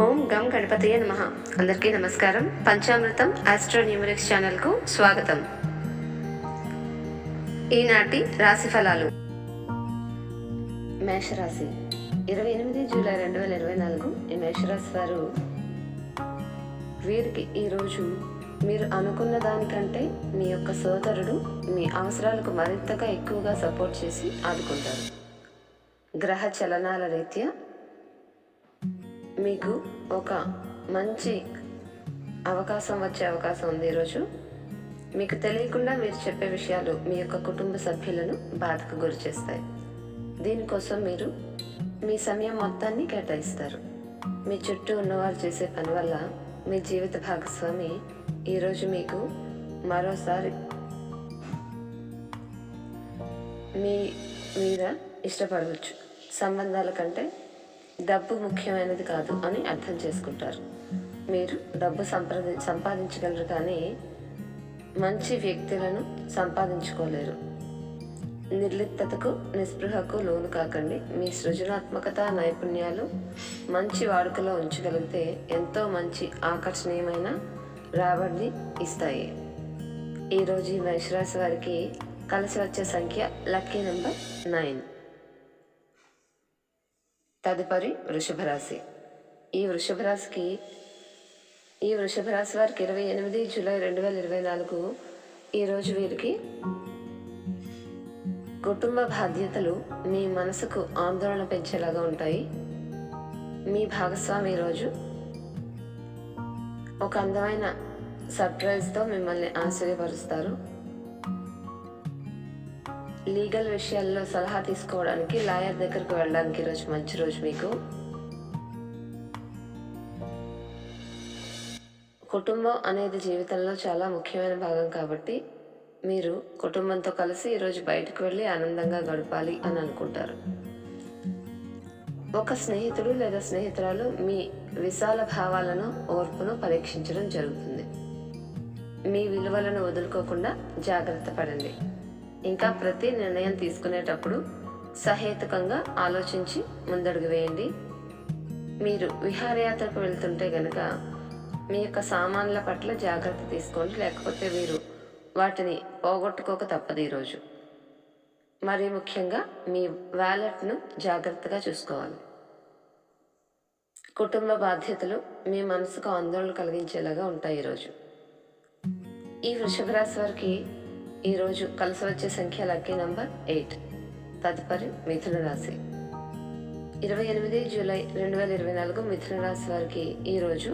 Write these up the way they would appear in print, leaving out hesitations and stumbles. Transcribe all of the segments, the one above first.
ఓం గం గణపతయే నమః. అందరికీ నమస్కారం. పంచామృతం ఆస్ట్రో న్యూమరిక్స్ ఛానల్కు స్వాగతం. ఈనాటి రాశి ఫలాలు. మేషరాశి 28 జూలై 2024. ఈ మేషరాశి వారు వీరికి ఈరోజు మీరు అనుకున్న దానికంటే మీ యొక్క సోదరుడు మీ అవసరాలకు మరింతగా ఎక్కువగా సపోర్ట్ చేసి ఆదుకుంటారు. గ్రహ చలనాల రీత్యా మీకు ఒక మంచి అవకాశం వచ్చే అవకాశం ఉంది. ఈరోజు మీకు తెలియకుండా మీరు చెప్పే విషయాలు మీ యొక్క కుటుంబ సభ్యులను బాధకు గురి చేస్తాయి. దీనికోసం మీరు మీ సమయం మొత్తాన్ని కేటాయిస్తారు. మీ చుట్టూ ఉన్నవారు చేసే పని వల్ల మీ జీవిత భాగస్వామి ఈరోజు మీకు మరోసారి మీ మీద ఇష్టపడవచ్చు. సంబంధాల కంటే డబ్బు ముఖ్యమైనది కాదు అని అర్థం చేసుకుంటారు. మీరు డబ్బు సంపాదించగలరు, కానీ మంచి వ్యక్తులను సంపాదించుకోలేరు. నిర్లిప్తతకు నిస్పృహకు లోను కాకండి. మీ సృజనాత్మకత నైపుణ్యాలు మంచి వాడుకలో ఉంచగలిగితే ఎంతో మంచి ఆకర్షణీయమైన రాబడిని ఇస్తాయి. ఈరోజు ఈ మేషరాశి వారికి కలిసి వచ్చే సంఖ్య లక్కీ నెంబర్ 9. తదుపరి వృషభ రాశి. ఈ వృషభ రాశి వారికి 28 జూలై 2024. ఈరోజు వీరికి కుటుంబ బాధ్యతలు మీ మనసుకు ఆందోళన పెంచేలాగా ఉంటాయి. మీ భాగస్వామి ఈరోజు ఒక అందమైన సర్ప్రైజ్తో మిమ్మల్ని ఆశ్చర్యపరుస్తారు. లీగల్ విషయాల్లో సలహా తీసుకోవడానికి లాయర్ దగ్గరకు వెళ్ళడానికి ఈరోజు మంచి రోజు. మీకు కుటుంబం అనేది జీవితంలో చాలా ముఖ్యమైన భాగం కాబట్టి మీరు కుటుంబంతో కలిసి ఈరోజు బయటకు వెళ్ళి ఆనందంగా గడపాలి అని అనుకుంటారు. ఒక స్నేహితుడు లేదా స్నేహితురాలు మీ విశాల భావాలను ఓర్పును పరీక్షించడం జరుగుతుంది. మీ విలువలను వదులుకోకుండా జాగ్రత్త పడండి. ఇంకా ప్రతి నిర్ణయం తీసుకునేటప్పుడు సహేతుకంగా ఆలోచించి ముందడుగు వేయండి. మీరు విహారయాత్రకు వెళ్తుంటే గనక మీ యొక్క సామాన్ల పట్ల జాగ్రత్త తీసుకోండి, లేకపోతే మీరు వాటిని పోగొట్టుకోక తప్పదు. ఈరోజు మరీ ముఖ్యంగా మీ వ్యాలెట్ను జాగ్రత్తగా చూసుకోవాలి. కుటుంబ బాధ్యతలు మీ మనసుకు ఆందోళన కలిగించేలాగా ఉంటాయి. ఈరోజు ఈ వృషభ రాశి వారికి ఈరోజు కలిసి వచ్చే సంఖ్య లక్కీ నంబర్ 8. తదుపరి మిథున రాశి. 28 జూలై 2024. మిథున రాశి వారికి ఈరోజు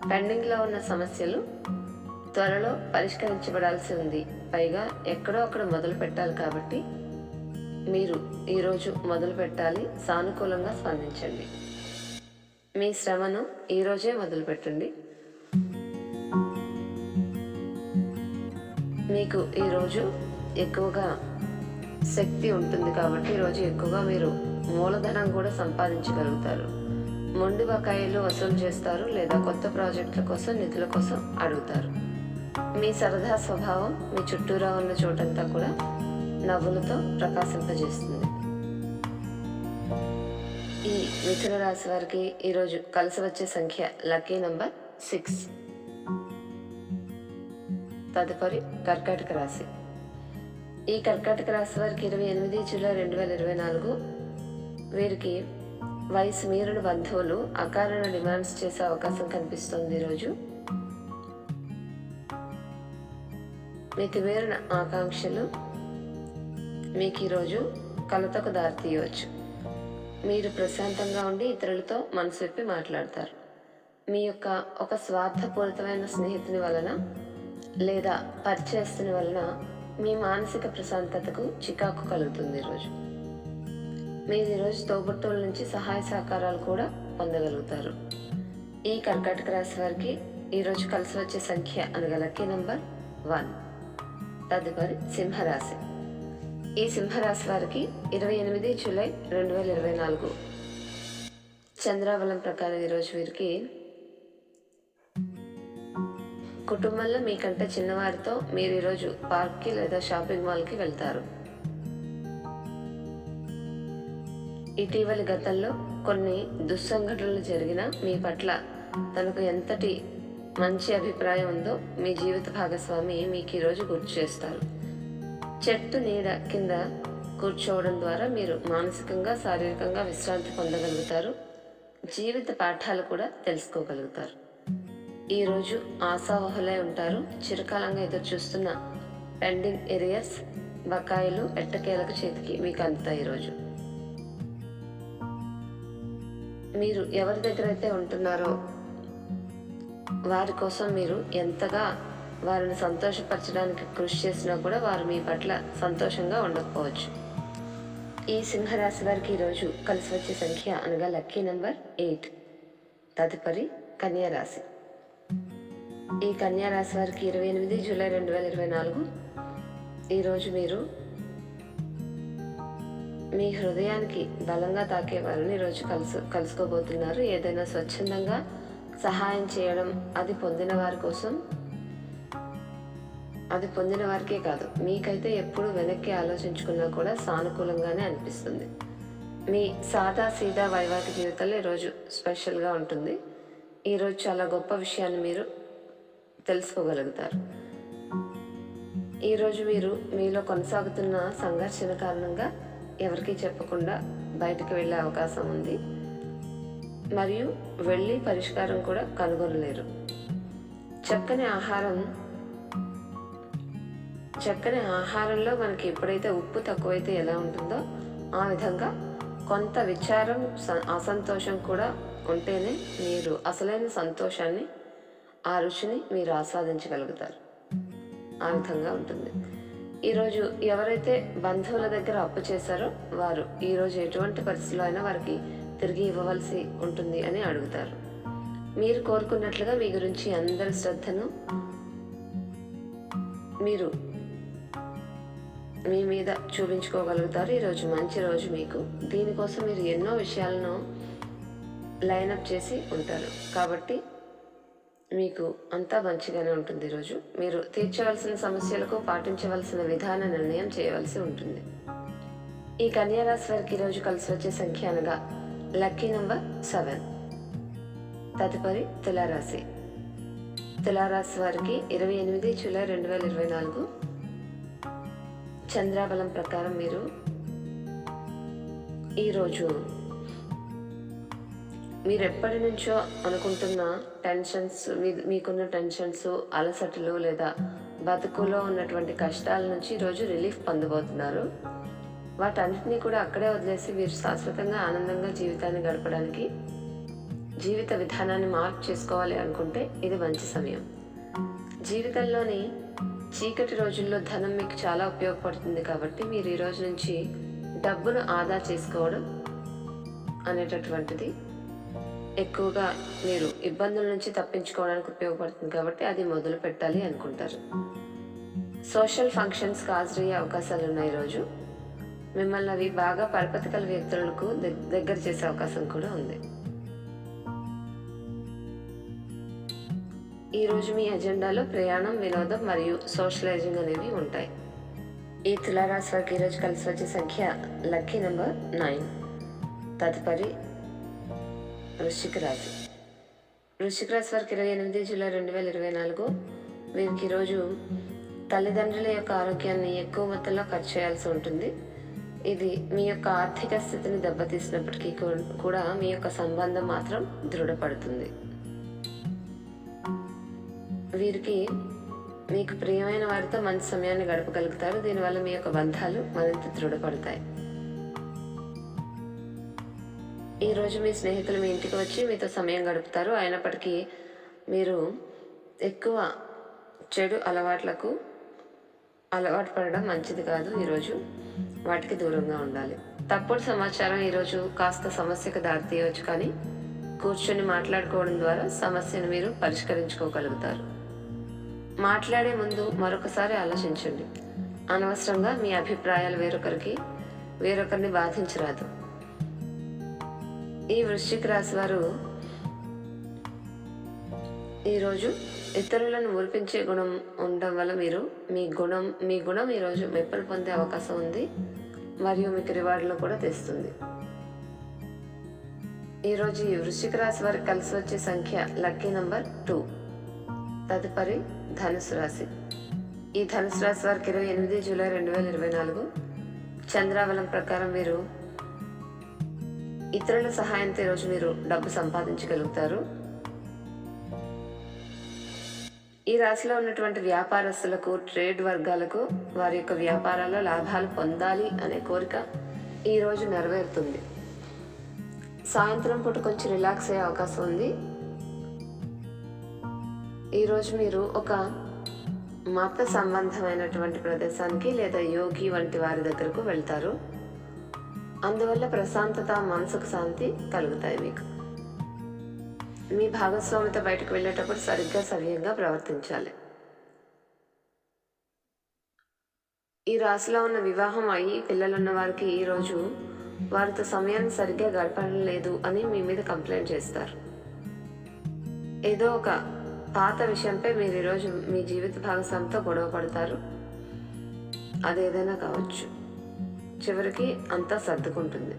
పెండింగ్లో ఉన్న సమస్యలు త్వరలో పరిష్కరించబడాల్సి ఉంది. పైగా ఎక్కడో అక్కడ మొదలు పెట్టాలి కాబట్టి మీరు ఈరోజు మొదలు పెట్టాలి. సానుకూలంగా స్పందించండి. మీ శ్రమను ఈరోజే మొదలు పెట్టండి. మీకు ఈరోజు ఎక్కువగా శక్తి ఉంటుంది కాబట్టి ఈరోజు ఎక్కువగా మీరు మూలధనం కూడా సంపాదించగలుగుతారు. మొండి బకాయిలు వసూలు చేస్తారు, లేదా కొత్త ప్రాజెక్టుల కోసం నిధుల కోసం అడుగుతారు. మీ సరదా స్వభావం మీ చుట్టూరా ఉన్న చోటంతా కూడా నవ్వులతో ప్రకాశింపజేస్తుంది. ఈ మిథున రాశి వారికి ఈరోజు కలిసి వచ్చే సంఖ్య లక్కీ నంబర్ 6. తదుపరి కర్కాటక రాశి. ఈ కర్కాటక రాశి వారికి 28 జూలై 2024. వీరికి వయసు మీరిన బంధువులు అకారణ డిమాండ్స్ చేసే అవకాశం కనిపిస్తుంది. ఈరోజు మీకు మీరిన ఆకాంక్షలు మీకు ఈరోజు కలతకు దారితీయవచ్చు. మీరు ప్రశాంతంగా ఉండి ఇతరులతో మనసు విప్పి మాట్లాడతారు. మీ యొక్క ఒక స్వార్థపూరితమైన స్నేహితుని వలన లేదా పరిచయస్తుని వలన మీ మానసిక ప్రశాంతతకు చికాకు కలుగుతుంది. ఈరోజు మీరు ఈరోజు తోబుట్టువుల నుంచి సహాయ సహకారాలు కూడా పొందగలుగుతారు. ఈ కర్కాటక రాశి వారికి ఈరోజు కలిసి వచ్చే సంఖ్య అనగా లక్కీ నంబర్ 1. తదుపరి సింహరాశి. ఈ సింహరాశి వారికి 28 జూలై 2024. చంద్రాబలం ప్రకారం ఈరోజు వీరికి కుటుంబంలో మీకంటే చిన్నవారితో మీరు ఈరోజు పార్క్కి లేదా షాపింగ్ మాల్కి వెళ్తారు. ఇటీవలి గతంలో కొన్ని దుస్సంఘటనలు జరిగినా మీ పట్ల తనకు ఎంతటి మంచి అభిప్రాయం ఉందో మీ జీవిత భాగస్వామి మీకు ఈరోజు గుర్తు చేస్తారు. చెట్టు నీడ కింద కూర్చోవడం ద్వారా మీరు మానసికంగా శారీరకంగా విశ్రాంతి పొందగలుగుతారు. జీవిత పాఠాలు కూడా తెలుసుకోగలుగుతారు. ఈరోజు ఆశావహులై ఉంటారు. చిరకాలంగా ఎదురు చూస్తున్న పెండింగ్ ఏరియాస్ బకాయిలు ఎట్టకేలకు చేతికి మీకు అందుతాయి. ఈరోజు మీరు ఎవరి దగ్గర అయితే ఉంటున్నారో వారి కోసం మీరు ఎంతగా వారిని సంతోషపరచడానికి కృషి చేసినా కూడా వారు మీ పట్ల సంతోషంగా ఉండకపోవచ్చు. ఈ సింహరాశి వారికి ఈరోజు కలిసి వచ్చే సంఖ్య అనగా లక్కీ నెంబర్ 8. తదుపరి కన్యా రాశి. ఈ కన్యా రాశి వారికి 28 జూలై 2024 ఈరోజు మీరు మీ హృదయానికి బలంగా తాకే వారిని ఈరోజు కలుసుకోబోతున్నారు. ఏదైనా స్వచ్ఛందంగా సహాయం చేయడం అది పొందిన వారి కోసం, అది పొందిన వారికే కాదు మీకైతే ఎప్పుడు వెనక్కి ఆలోచించుకున్నా కూడా సానుకూలంగానే అనిపిస్తుంది. మీ సాదా సీదా వైవాహిక జీవితంలో ఈరోజు స్పెషల్గా ఉంటుంది. ఈరోజు చాలా గొప్ప విషయాన్ని మీరు తెలుసుకోగలుగుతారు. ఈరోజు మీరు మీలో కొనసాగుతున్న సంఘర్షణ కారణంగా ఎవరికీ చెప్పకుండా బయటకు వెళ్ళే అవకాశం ఉంది. మరియు వెళ్ళి పరిష్కారం కూడా కనుగొనలేరు. చక్కని ఆహారంలో మనకి ఎప్పుడైతే ఉప్పు తక్కువైతే ఎలా ఉంటుందో ఆ విధంగా కొంత విచారం అసంతోషం కూడా ఉంటేనే మీరు అసలైన సంతోషాన్ని ఆ రుచిని మీరు ఆస్వాదించగలుగుతారు. ఆ విధంగా ఉంటుంది. ఈరోజు ఎవరైతే బంధువుల దగ్గర అప్పు చేశారో వారు ఈరోజు ఎటువంటి పరిస్థితుల్లో అయినా వారికి తిరిగి ఇవ్వవలసి ఉంటుంది అని అడుగుతారు. మీరు కోరుకున్నట్లుగా మీ గురించి అందరి శ్రద్ధను మీరు మీ మీద చూపించుకోగలుగుతారు. ఈరోజు మంచి రోజు మీకు. దీనికోసం మీరు ఎన్నో విషయాలను లైనప్ చేసి ఉంటారు కాబట్టి మీకు అంతా మంచిగానే ఉంటుంది. ఈరోజు మీరు తీర్చవలసిన సమస్యలకు పాటించవలసిన విధాన నిర్ణయం చేయవలసి ఉంటుంది. ఈ కన్యా రాశి వారికి ఈరోజు కలిసి వచ్చే సంఖ్య అనగా లక్కీ నెంబర్ 7. తదుపరి తులారాశి. తులారాశి వారికి 28 జూలై 2024 చంద్రాబలం ప్రకారం మీరు ఈరోజు మీరు ఎప్పటి నుంచో అనుకుంటున్న టెన్షన్స్, మీకున్న టెన్షన్స్, అలసటలు లేదా బతుకులో ఉన్నటువంటి కష్టాల నుంచి ఈరోజు రిలీఫ్ పొందబోతున్నారు. వాటన్నిటినీ కూడా అక్కడే వదిలేసి మీరు శాశ్వతంగా ఆనందంగా జీవితాన్ని గడపడానికి, జీవిత విధానాన్ని మార్పు చేసుకోవాలి అనుకుంటే ఇది మంచి సమయం. జీవితంలోని చీకటి రోజుల్లో ధనం మీకు చాలా ఉపయోగపడుతుంది కాబట్టి మీరు ఈ రోజు నుంచి డబ్బును ఆదా చేసుకోవడం అనేటటువంటిది ఎక్కువగా మీరు ఇబ్బందుల నుంచి తప్పించుకోవడానికి ఉపయోగపడుతుంది కాబట్టి అది మొదలు పెట్టాలి అనుకుంటారు. సోషల్ ఫంక్షన్స్కి హాజరయ్యే అవకాశాలు ఉన్నాయి. ఈరోజు మిమ్మల్ని అవి బాగా పరపతి కల వ్యక్తులకు దగ్గర చేసే అవకాశం కూడా ఉంది. ఈరోజు మీ ఎజెండాలో ప్రయాణం, వినోదం మరియు సోషలైజింగ్ అనేవి ఉంటాయి. ఈ తులారాశి వారికి ఈరోజు కలిసి వచ్చే సంఖ్య లక్కీ నెంబర్ 9. తదుపరి వృశ్చిక రాశి. వృశ్చిక రాశి వారికి 28 జూలై 2024 వీరికి ఈరోజు తల్లిదండ్రుల యొక్క ఆరోగ్యాన్ని ఎక్కువ మొత్తంలో ఖర్చు చేయాల్సి ఉంటుంది. ఇది మీ యొక్క ఆర్థిక స్థితిని దెబ్బతీసినప్పటికీ కూడా మీ యొక్క సంబంధం మాత్రం దృఢపడుతుంది. వీరికి మీకు ప్రియమైన వారితో మంచి సమయాన్ని గడపగలుగుతారు. దీనివల్ల మీ యొక్క బంధాలు మరింత దృఢపడతాయి. ఈరోజు మీ స్నేహితులు మీ ఇంటికి వచ్చి మీతో సమయం గడుపుతారు. అయినప్పటికీ మీరు ఎక్కువ చెడు అలవాట్లకు అలవాటు పడడం మంచిది కాదు. ఈరోజు వాటికి దూరంగా ఉండాలి. తప్పుడు సమాచారం ఈరోజు కాస్త సమస్యకు దారితీయవచ్చు, కానీ కూర్చొని మాట్లాడుకోవడం ద్వారా సమస్యను మీరు పరిష్కరించుకోగలుగుతారు. మాట్లాడే ముందు మరొకసారి ఆలోచించండి. అనవసరంగా మీ అభిప్రాయాలు వేరొకరిని బాధించరాదు. ఈ వృశ్చిక రాశి వారు ఈరోజు ఇతరులను మురిపించే గుణం ఉండడం వల్ల మీ గుణం ఈరోజు మెప్పులు పొందే అవకాశం ఉంది మరియు మీకు రివార్డులు కూడా తెస్తుంది. ఈరోజు ఈ వృశ్చిక రాశి వారికి కలిసి వచ్చే సంఖ్య లక్కీ నంబర్ 2. తదుపరి ధనుసు రాశి. ఈ ధనుసు రాశి వారికి 28 జూలై 2024 చంద్రాబలం ప్రకారం మీరు ఇతరుల సహాయంతో ఈరోజు మీరు డబ్బు సంపాదించగలుగుతారు. ఈ రాశిలో ఉన్నటువంటి వ్యాపారస్తులకు, ట్రేడ్ వర్గాలకు వారి యొక్క వ్యాపారాల్లో లాభాలు పొందాలి అనే కోరిక ఈరోజు నెరవేరుతుంది. సాయంత్రం పూట కొంచెం రిలాక్స్ అయ్యే అవకాశం ఉంది. ఈరోజు మీరు ఒక మత సంబంధమైనటువంటి ప్రదేశానికి లేదా యోగి వంటి వారి దగ్గరకు వెళ్తారు. అందువల్ల ప్రశాంతత, మనసుకు శాంతి కలుగుతాయి. మీకు మీ భాగస్వామితో బయటకు వెళ్ళేటప్పుడు సరిగ్గా సవ్యంగా ప్రవర్తించాలి. ఈ రాశిలో ఉన్న వివాహం అయ్యి పిల్లలున్న వారికి ఈరోజు వారితో సమయాన్ని సరిగ్గా గడపడం లేదు అని మీ మీద కంప్లైంట్ చేస్తారు. ఏదో ఒక పాత విషయంపై మీరు ఈరోజు మీ జీవిత భాగస్వామితో గొడవ పడతారు. అదేదైనా కావచ్చు. చివరికి అంతా సర్దుకుంటుంది.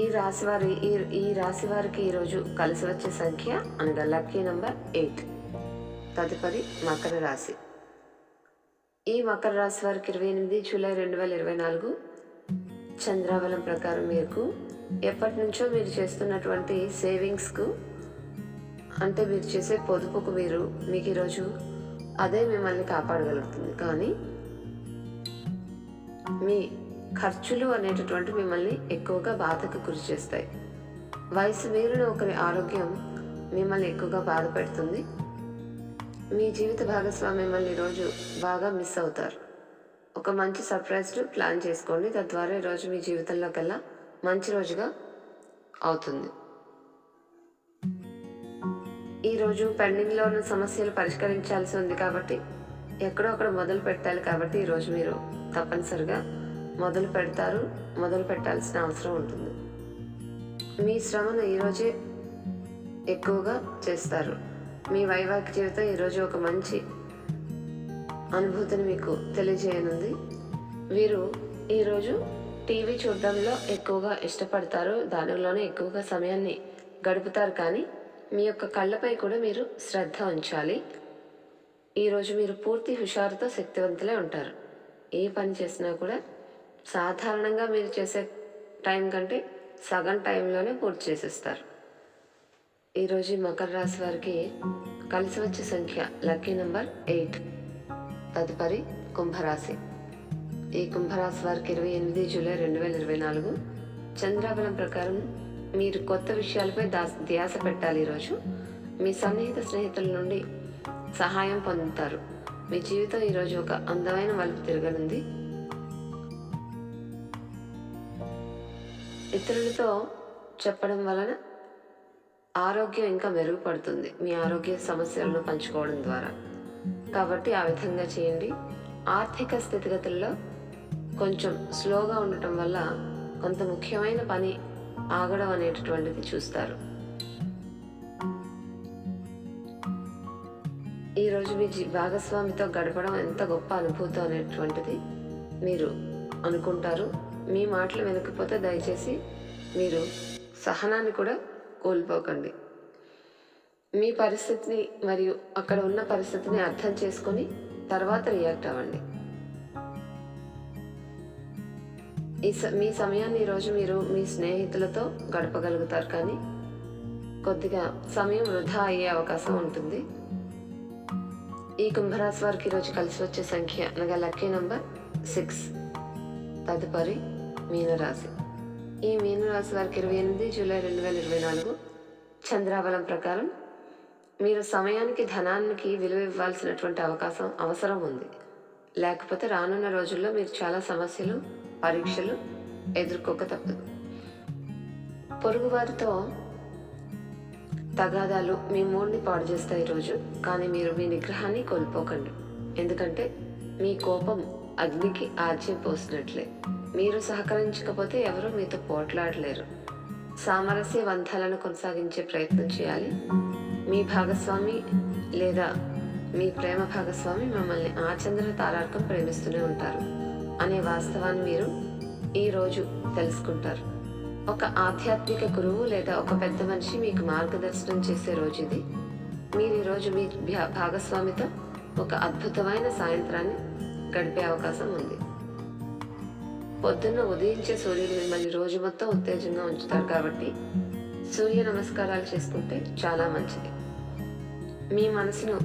ఈ రాశి వారికి ఈరోజు కలిసి వచ్చే సంఖ్య అనగా లక్కీ నంబర్ 8. తదుపరి మకర రాశి. ఈ మకర రాశి వారికి 28 జూలై 2024 చంద్రాబలం ప్రకారం మీకు ఎప్పటి నుంచో మీరు చేస్తున్నటువంటి సేవింగ్స్కు, అంటే మీరు చేసే పొదుపుకు మీకు ఈరోజు అదే మిమ్మల్ని కాపాడగలుగుతుంది. కానీ మీ ఖర్చులు అనేటటువంటి మిమ్మల్ని ఎక్కువగా బాధకు గురి చేస్తాయి. వయసు మీరిన ఒకరి ఆరోగ్యం మిమ్మల్ని ఎక్కువగా బాధ పెడుతుంది. మీ జీవిత భాగస్వామి మిమ్మల్ని ఈరోజు బాగా మిస్ అవుతారు. ఒక మంచి సర్ప్రైజ్ ప్లాన్ చేసుకోండి. తద్వారా ఈరోజు మీ జీవితంలోకెల్లా మంచి రోజుగా అవుతుంది. ఈరోజు పెండింగ్లో ఉన్న సమస్యలు పరిష్కరించాల్సి ఉంది కాబట్టి ఎక్కడో అక్కడ మొదలు పెట్టాలి. కాబట్టి ఈరోజు మీరు తప్పనిసరిగా మొదలు పెట్టాల్సిన అవసరం ఉంటుంది. మీ శ్రమను ఈరోజే ఎక్కువగా చేస్తారు. మీ వైవాహిక జీవితం ఈరోజు ఒక మంచి అనుభూతిని మీకు తెలియజేయనుంది. వీరు ఈరోజు టీవీ చూడడంలో ఎక్కువగా ఇష్టపడతారు. దానిలోనే ఎక్కువగా సమయాన్ని గడుపుతారు. కానీ మీ యొక్క కళ్ళపై కూడా మీరు శ్రద్ధ ఉంచాలి. ఈరోజు మీరు పూర్తి హుషారుతో శక్తివంతులై ఉంటారు. ఏ పని చేసినా కూడా సాధారణంగా మీరు చేసే టైం కంటే సగం టైంలోనే పూర్తి చేసేస్తారు. ఈరోజు మకర రాశి వారికి కలిసి వచ్చే సంఖ్య లక్కీ నంబర్ 8. తదుపరి కుంభరాశి. ఈ కుంభరాశి వారికి 28 జూలై 2024 చంద్రాబలం ప్రకారం మీరు కొత్త విషయాలపై ధ్యాస పెట్టాలి. ఈరోజు మీ స్నేహితుల నుండి సహాయం పొందుతారు. మీ జీవితం ఈరోజు ఒక అందమైన మలుపు తిరగనుంది. ఇతరులతో చెప్పడం వలన ఆరోగ్యం ఇంకా మెరుగుపడుతుంది. మీ ఆరోగ్య సమస్యలను పంచుకోవడం ద్వారా. కాబట్టి ఆ విధంగా చేయండి. ఆర్థిక స్థితిగతుల్లో కొంచెం స్లోగా ఉండటం వల్ల కొంత ముఖ్యమైన పని ఆగడం అనేటటువంటిది చూస్తారు. ఈరోజు మీ భాగస్వామితో గడపడం ఎంత గొప్ప అనుభూతం అనేటువంటిది మీరు అనుకుంటారు. మీ మాటలు వినకపోతే దయచేసి మీరు సహనాన్ని కూడా కోల్పోకండి. మీ పరిస్థితిని మరియు అక్కడ ఉన్న పరిస్థితిని అర్థం చేసుకొని తర్వాత రియాక్ట్ అవ్వండి. మీ సమయాన్ని ఈరోజు మీరు మీ స్నేహితులతో గడపగలుగుతారు. కానీ కొద్దిగా సమయం వృధా అయ్యే అవకాశం ఉంటుంది. ఈ కుంభరాశి వారికి ఈరోజు కలిసి వచ్చే సంఖ్య అనగా లక్కీ నంబర్ 6. తదుపరి మీనరాశి. ఈ మీనరాశి వారికి 28 జూలై 2024 చంద్రాబలం ప్రకారం మీరు సమయానికి, ధనానికి విలువ ఇవ్వాల్సినటువంటి అవసరం ఉంది. లేకపోతే రానున్న రోజుల్లో మీరు చాలా సమస్యలు, పరీక్షలు ఎదుర్కోక తప్పదు. పొరుగువారితో తగాదాలు మీ మూడ్ని పాడు చేస్తాయి ఈరోజు. కానీ మీరు మీ నిగ్రహాన్ని కోల్పోకండి. ఎందుకంటే మీ కోపం అగ్నికి ఆజ్యం పోసినట్లే. మీరు సహకరించకపోతే ఎవరు మీతో పోట్లాడలేరు. సామరస్య బంధాలను కొనసాగించే ప్రయత్నం చేయాలి. మీ భాగస్వామి లేదా మీ ప్రేమ భాగస్వామి మిమ్మల్ని ఆచంద్ర తారార్కం ప్రేమిస్తూనే ఉంటారు అనే వాస్తవాన్ని మీరు ఈరోజు తెలుసుకుంటారు. ఒక ఆధ్యాత్మిక గురువు లేదా ఒక పెద్ద మనిషి మీకు మార్గదర్శనం చేసే రోజు ఇది. మీరు ఈరోజు మీ భాగస్వామితో ఒక అద్భుతమైన సాయంత్రాన్ని గడిపే అవకాశం ఉంది. పొద్దున్న ఉదయించే సూర్యుడు మిమ్మల్ని రోజు మొత్తం ఉత్తేజంగా ఉంచుతారు కాబట్టి సూర్య నమస్కారాలు చేసుకుంటే చాలా మంచిది. మీ మనసును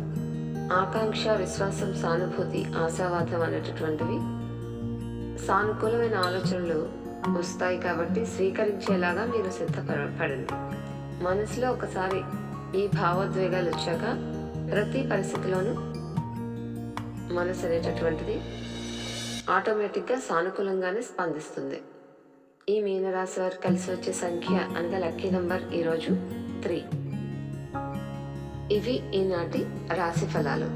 ఆకాంక్ష, విశ్వాసం, సానుభూతి, ఆశావాదం అనేటటువంటివి సానుకూలమైన ఆలోచనలు వస్తాయి కాబట్టి స్వీకరించేలాగా మీరు సిద్ధపడండి. మనసులో ఒకసారి ఈ భావోద్వేగాలు వచ్చాక ప్రతి పరిస్థితిలోనూ మనసు అనేటటువంటిది ఆటోమేటిక్గా సానుకూలంగానే స్పందిస్తుంది. ఈ మీనరాశి వారు కలిసి వచ్చే సంఖ్య అనగా లక్కీ నంబర్ ఈరోజు 3. ఇవి ఈనాటి రాశి ఫలాలు.